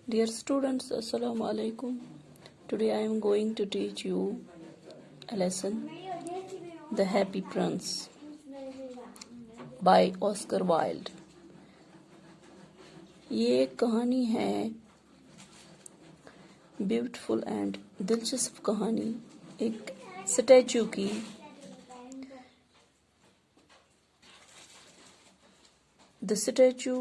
Dear students, Assalamu alaikum. Today I am going to teach you a lesson, The Happy Prince by Oscar Wilde. ये एक कहानी है, beautiful and दिलचस्प कहानी, एक स्टैचू की। The statue,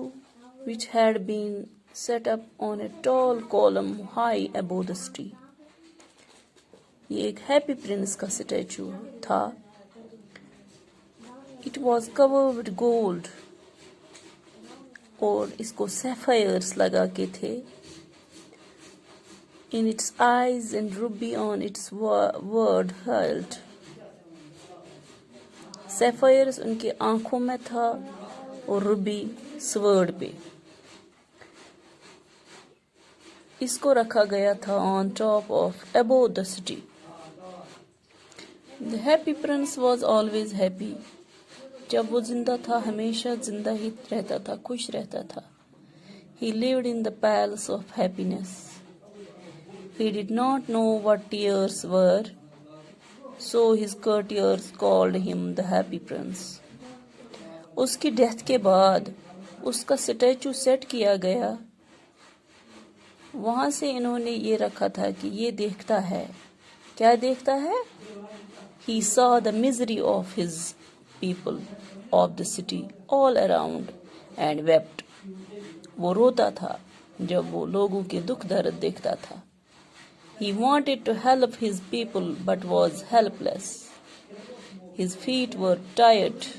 which had been set up on a tall column high above the city. ये एक हैप्पी प्रिंस का स्टैचू था। It was covered with gold, और इसको sapphires लगा के थे। In its eyes and ruby on its word held. Sapphires उनकी आंखों में था और रूबी स्वर्ड पे। इसको रखा गया था on top of above the city. The happy Prince was always happy. जब वो जिंदा था हमेशा जिंदा ही रहता था, खुश रहता था। ही lived in the palace of happiness. He did not know what tears were, so his courtiers called him the happy Prince. उसकी डेथ के बाद उसका स्टैचू सेट किया गया। वहां से इन्होंने ये रखा था कि ये देखता है, क्या देखता है? He saw the misery of his people of the city all around and wept. वो रोता था जब वो लोगों के दुख दर्द देखता था। He wanted to help his people but was helpless. His feet were tied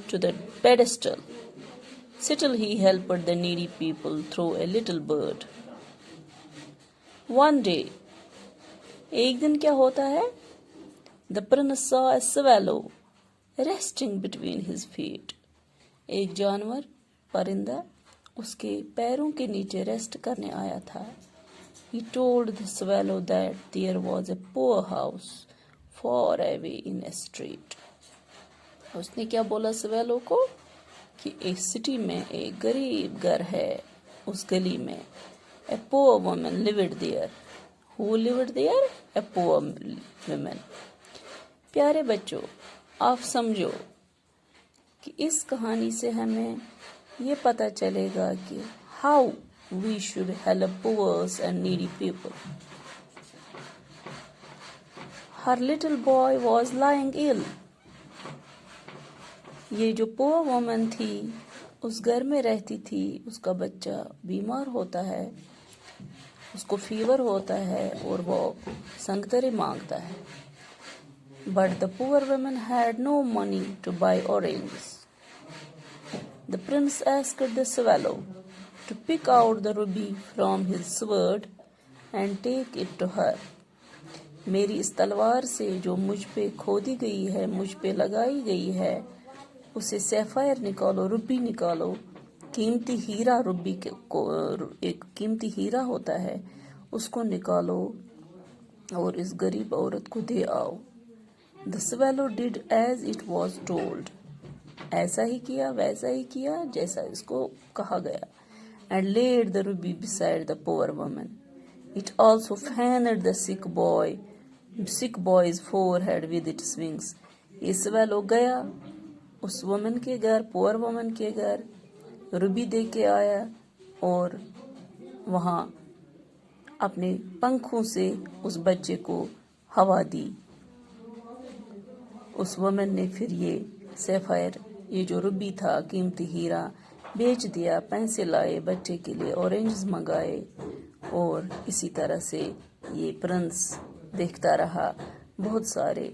to the pedestal. Still he helped the needy people through a little bird. One day, एक दिन क्या होता है? The prince saw a swallow resting between his feet. एक जानवर, परिंदा, उसके पैरों के नीचे रेस्ट करने आया था। He told the swallow that there was a poor house far away in a street. उसने क्या बोला swallow को? कि एक सिटी में एक गरीब घर है, उस गली में। A poor woman lived there. Who lived there? A poor woman. प्यारे बच्चों, आप समझो कि इस कहानी से हमें ये पता चलेगा कि how we should help poor and needy people. Her little boy was lying ill. ये जो poor woman थी, उस घर में रहती थी, उसका बच्चा बीमार होता है, उसको फीवर होता है और वो संगतरे मांगता है। But the poor woman had no money to buy oranges. The prince asked the swallow to pick out the ruby from his sword and take it to her. मेरी इस तलवार से जो मुझ पे खोदी गई है, मुझ पे लगाई गई है, उसे सैफायर निकालो, रूबी निकालो। कीमती हीरा, रूबी को एक कीमती हीरा होता है, उसको निकालो और इस गरीब औरत को दे आओ। The swallow did as it was told. ऐसा ही किया, वैसा ही किया जैसा इसको कहा गया। And laid the ruby beside the poor woman. It also fanned the sick boy's forehead with its wings. ये swallow गया उस वुमन के घर, पुअर वुमन के घर, रूबी दे के आया और वहाँ अपने पंखों से उस बच्चे को हवा दी। उस वुमन ने फिर ये सैफायर, ये जो रूबी था, कीमती हीरा, बेच दिया, पैसे लाए, बच्चे के लिए ऑरेंज मंगाए और इसी तरह से ये प्रिंस देखता रहा बहुत सारे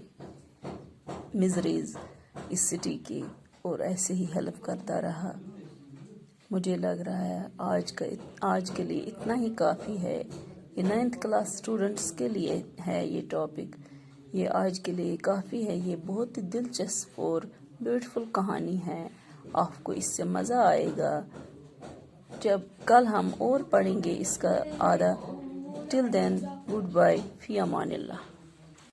मिजरीज इस सिटी की और ऐसे ही हेल्प करता रहा। मुझे लग रहा है आज के लिए इतना ही काफ़ी है। ये 9th क्लास स्टूडेंट्स के लिए है ये टॉपिक। ये आज के लिए काफ़ी है। ये बहुत ही दिलचस्प और ब्यूटीफुल कहानी है। आपको इससे मज़ा आएगा। जब कल हम और पढ़ेंगे इसका आधा। टिल देन, गुड बाय, फी अमानिल्लाह।